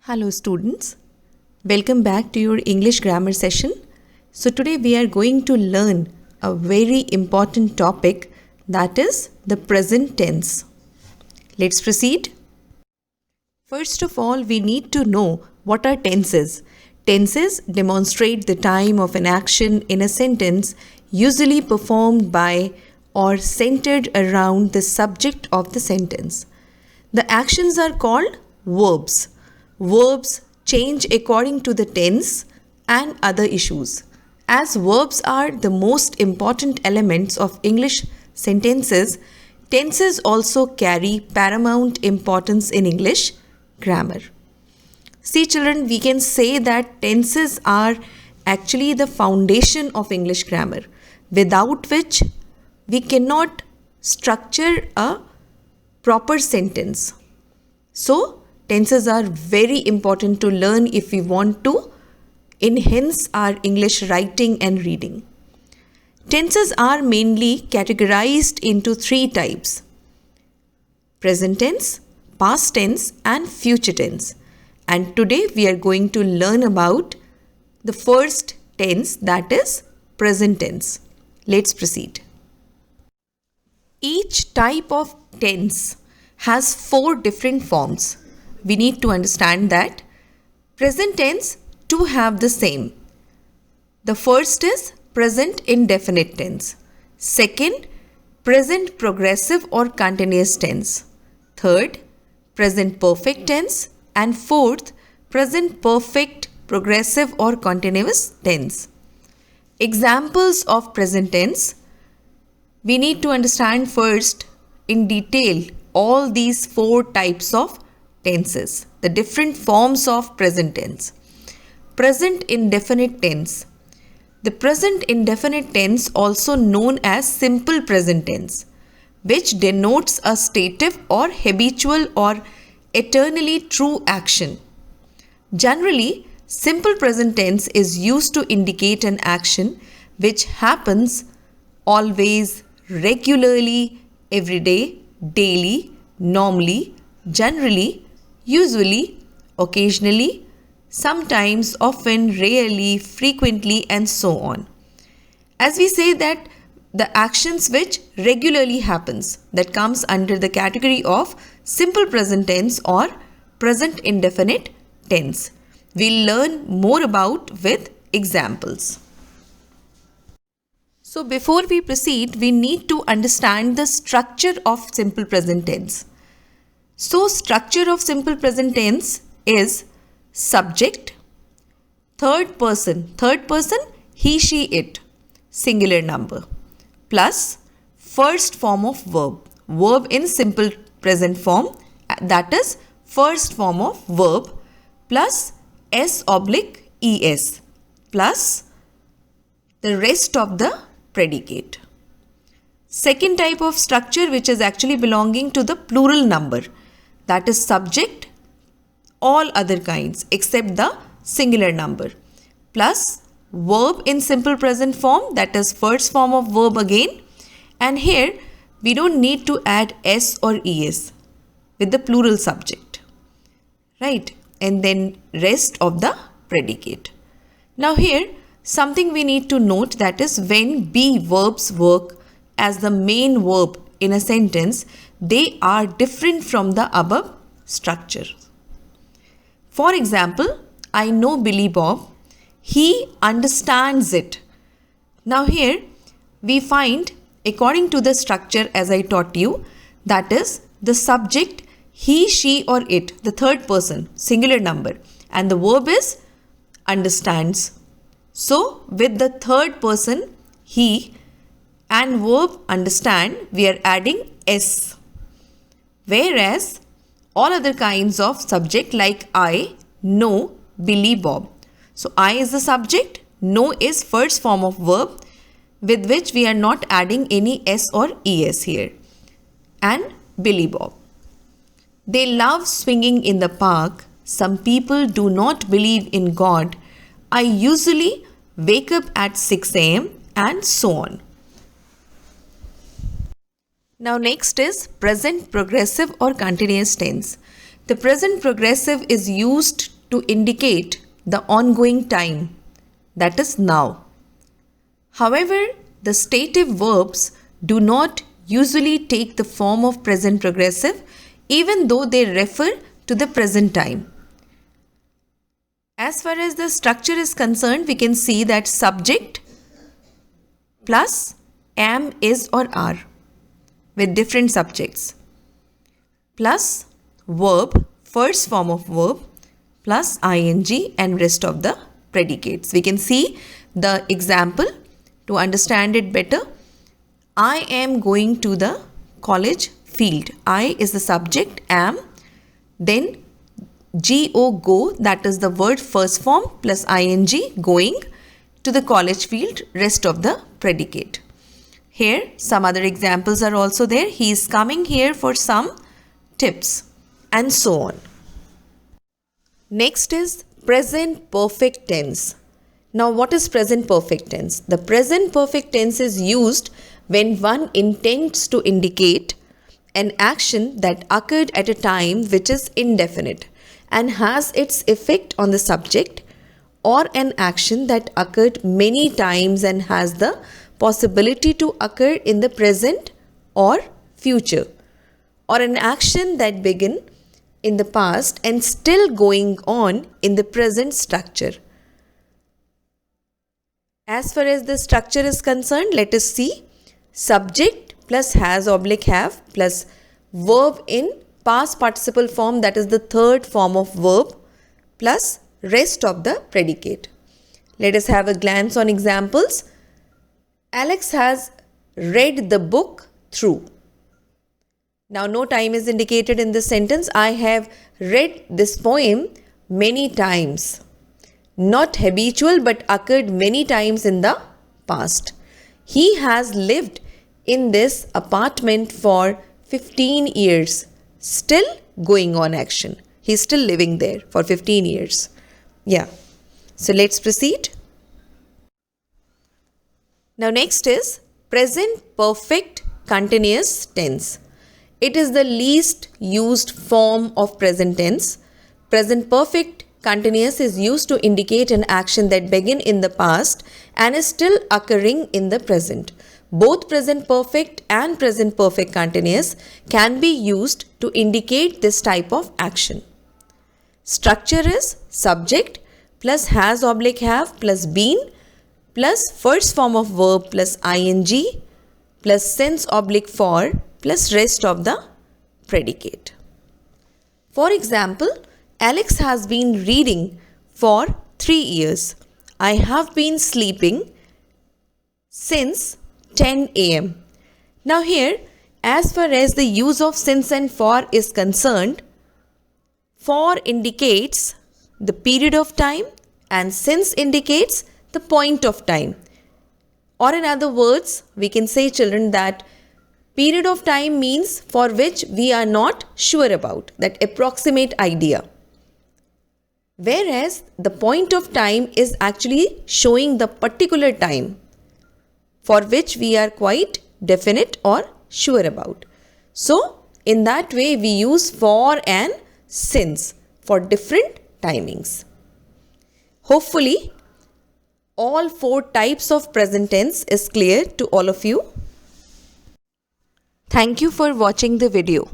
Hello students, welcome back to your English grammar session. So today we are going to learn a very important topic, that is the present tense. Let's proceed. First of all, we need to know what are tenses. Tenses demonstrate the time of an action in a sentence usually performed by or centered around the subject of the sentence. The actions are called verbs. Verbs change according to the tense and other issues. As verbs are the most important elements of English sentences, tenses also carry paramount importance in English grammar. See children, we can say that tenses are actually the foundation of English grammar, without which we cannot structure a proper sentence. So, tenses are very important to learn if we want to enhance our English writing and reading. Tenses are mainly categorized into three types: present tense, past tense, and future tense. And today we are going to learn about the first tense, that is present tense. Let's proceed. Each type of tense has four different forms. We need to understand that present tense two have the same. The first is present indefinite tense. Second, present progressive or continuous tense. Third, present perfect tense. And fourth, present perfect progressive or continuous tense. Examples of present tense. We need to understand first in detail all these four types of tenses, the different forms of present tense. Present indefinite tense. The present indefinite tense, also known as simple present tense, which denotes a stative or habitual or eternally true action. Generally, simple present tense is used to indicate an action which happens always, regularly, every day, daily, normally, generally, usually, occasionally, sometimes, often, rarely, frequently, and so on. As we say that the actions which regularly happens, that comes under the category of simple present tense or present indefinite tense. We'll learn more about with examples. So before we proceed, we need to understand the structure of simple present tense. So, structure of simple present tense is subject, third person, he, she, it, singular number, plus first form of verb in simple present form, that is first form of verb, plus s/es, plus the rest of the predicate. Second type of structure, which is actually belonging to the plural number, that is subject, all other kinds except the singular number, plus verb in simple present form, that is first form of verb again, and here we don't need to add s or es with the plural subject, right? And then rest of the predicate. Now here something we need to note, that is when be verbs work as the main verb in a sentence, they are different from the above structure. For example, I know Billy Bob. He understands it. Now here we find, according to the structure as I taught you, that is the subject he, she or it, the third person, singular number, and the verb is understands. So with the third person he and verb understand, we are adding s. Whereas all other kinds of subject like I know Billy Bob. So I is the subject, know is first form of verb with which we are not adding any s or es here. And Billy Bob. They love swinging in the park. Some people do not believe in God. I usually wake up at 6 a.m. and so on. Now next is present progressive or continuous tense. The present progressive is used to indicate the ongoing time, that is now. However, the stative verbs do not usually take the form of present progressive even though they refer to the present time. As far as the structure is concerned, we can see that subject plus am, is or are with different subjects plus verb, first form of verb plus ing and rest of the predicates. We can see the example to understand it better. I am going to the college field. I is the subject, am, then go, that is the word first form plus ing, going to the college field, rest of the predicate. Here some other examples are also there. He is coming here for some tips and so on. Next is present perfect tense. Now what is present perfect tense? The present perfect tense is used when one intends to indicate an action that occurred at a time which is indefinite and has its effect on the subject, or an action that occurred many times and has the possibility to occur in the present or future, or an action that began in the past and still going on in the present structure. As far as the structure is concerned, let us see subject plus has oblique have plus verb in past participle form, that is the third form of verb, plus rest of the predicate. Let us have a glance on examples. Alex has read the book through. Now no time is indicated in this sentence. I have read this poem many times. Not habitual but occurred many times in the past. He has lived in this apartment for 15 years. Still going on action. He's still living there for 15 years. Yeah. So let's proceed. Now next is present perfect continuous tense. It is the least used form of present tense. Present perfect continuous is used to indicate an action that began in the past and is still occurring in the present. Both present perfect and present perfect continuous can be used to indicate this type of action. Structure is subject plus has oblique have plus been plus first form of verb plus ing plus since oblique for plus rest of the predicate. For example, Alex has been reading for 3 years. I have been sleeping since 10 a.m. Now here, as far as the use of since and for is concerned, for indicates the period of time and since indicates the point of time. Or in other words, we can say, children, that period of time means for which we are not sure about, that approximate idea. Whereas the point of time is actually showing the particular time for which we are quite definite or sure about. So, in that way we use for and since for different timings. Hopefully, all 4 types of present tense is clear to all of you. Thank you for watching the video.